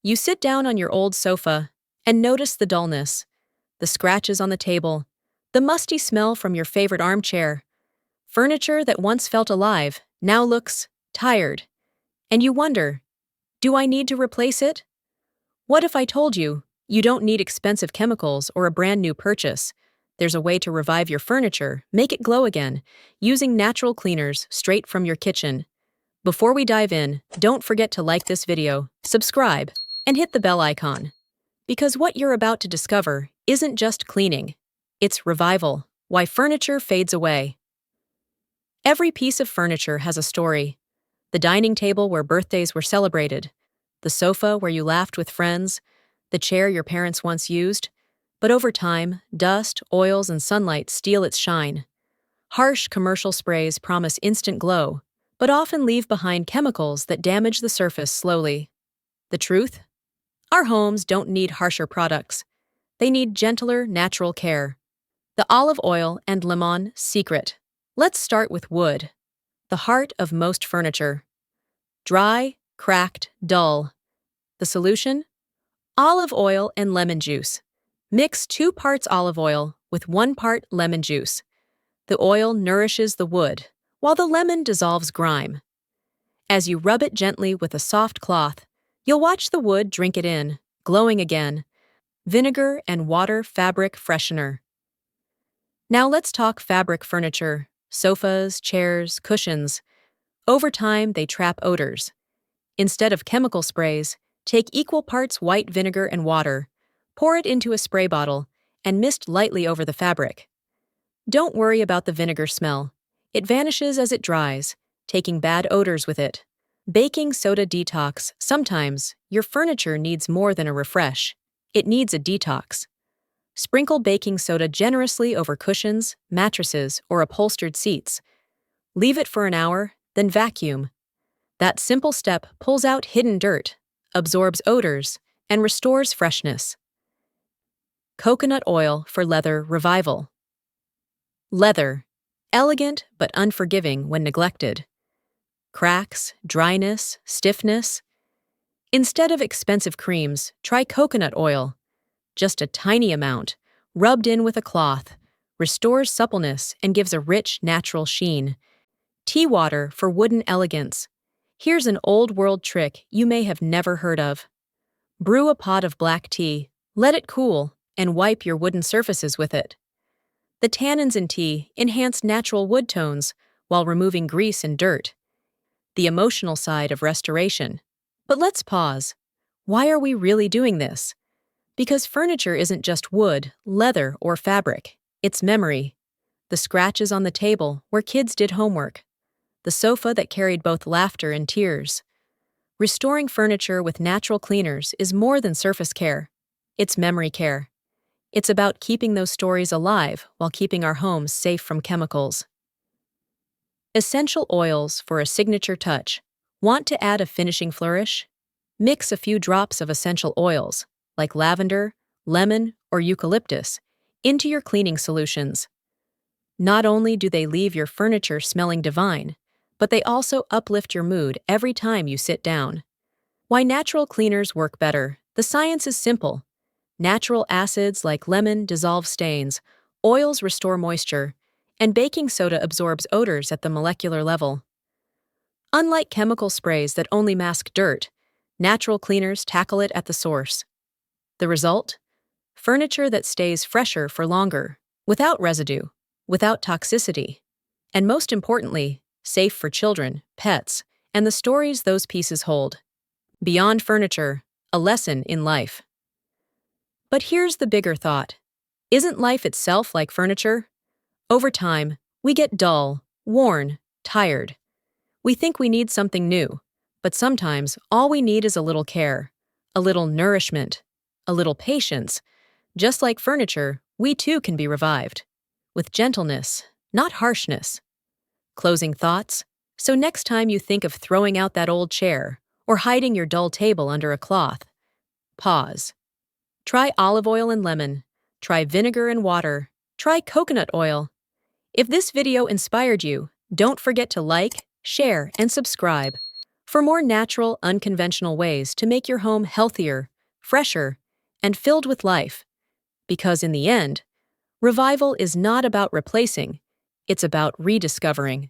You sit down on your old sofa and notice the dullness, the scratches on the table, the musty smell from your favorite armchair. Furniture that once felt alive now looks tired. And you wonder, do I need to replace it? What if I told you, you don't need expensive chemicals or a brand new purchase? There's a way to revive your furniture, make it glow again, using natural cleaners straight from your kitchen. Before we dive in, don't forget to like this video, subscribe, and hit the bell icon. Because what you're about to discover isn't just cleaning, it's revival, why furniture fades away. Every piece of furniture has a story. The dining table where birthdays were celebrated, the sofa where you laughed with friends, the chair your parents once used. But over time, dust, oils, and sunlight steal its shine. Harsh commercial sprays promise instant glow, but often leave behind chemicals that damage the surface slowly. The truth? Our homes don't need harsher products. They need gentler, natural care. The olive oil and lemon secret. Let's start with wood, the heart of most furniture. Dry, cracked, dull. The solution? Olive oil and lemon juice. Mix 2 parts olive oil with 1 part lemon juice. The oil nourishes the wood, while the lemon dissolves grime. As you rub it gently with a soft cloth, you'll watch the wood drink it in, glowing again. Vinegar and water fabric freshener. Now let's talk fabric furniture, sofas, chairs, cushions. Over time, they trap odors. Instead of chemical sprays, take equal parts white vinegar and water, pour it into a spray bottle, and mist lightly over the fabric. Don't worry about the vinegar smell. It vanishes as it dries, taking bad odors with it. Baking soda detox. Sometimes, your furniture needs more than a refresh. It needs a detox. Sprinkle baking soda generously over cushions, mattresses, or upholstered seats. Leave it for an hour, then vacuum. That simple step pulls out hidden dirt, absorbs odors, and restores freshness. Coconut oil for leather revival. Leather, elegant but unforgiving when neglected. Cracks, dryness, stiffness. Instead of expensive creams, try coconut oil. Just a tiny amount, rubbed in with a cloth, restores suppleness and gives a rich, natural sheen. Tea water for wooden elegance. Here's an old-world trick you may have never heard of. Brew a pot of black tea, let it cool, and wipe your wooden surfaces with it. The tannins in tea enhance natural wood tones while removing grease and dirt. The emotional side of restoration. But let's pause. Why are we really doing this? Because furniture isn't just wood, leather, or fabric. It's memory. The scratches on the table where kids did homework. The sofa that carried both laughter and tears. Restoring furniture with natural cleaners is more than surface care. It's memory care. It's about keeping those stories alive while keeping our homes safe from chemicals. Essential oils for a signature touch. Want to add a finishing flourish? Mix a few drops of essential oils, like lavender, lemon, or eucalyptus, into your cleaning solutions. Not only do they leave your furniture smelling divine, but they also uplift your mood every time you sit down. Why natural cleaners work better? The science is simple. Natural acids like lemon dissolve stains, oils restore moisture, and baking soda absorbs odors at the molecular level. Unlike chemical sprays that only mask dirt, natural cleaners tackle it at the source. The result? Furniture that stays fresher for longer, without residue, without toxicity, and most importantly, safe for children, pets, and the stories those pieces hold. Beyond furniture, a lesson in life. But here's the bigger thought. Isn't life itself like furniture? Over time, we get dull, worn, tired. We think we need something new, but sometimes all we need is a little care, a little nourishment, a little patience. Just like furniture, we too can be revived. With gentleness, not harshness. Closing thoughts? So next time you think of throwing out that old chair or hiding your dull table under a cloth, pause. Try olive oil and lemon. Try vinegar and water. Try coconut oil. If this video inspired you, don't forget to like, share, and subscribe. for more natural, unconventional ways to make your home healthier, fresher, and filled with life. Because in the end, revival is not about replacing, it's about rediscovering.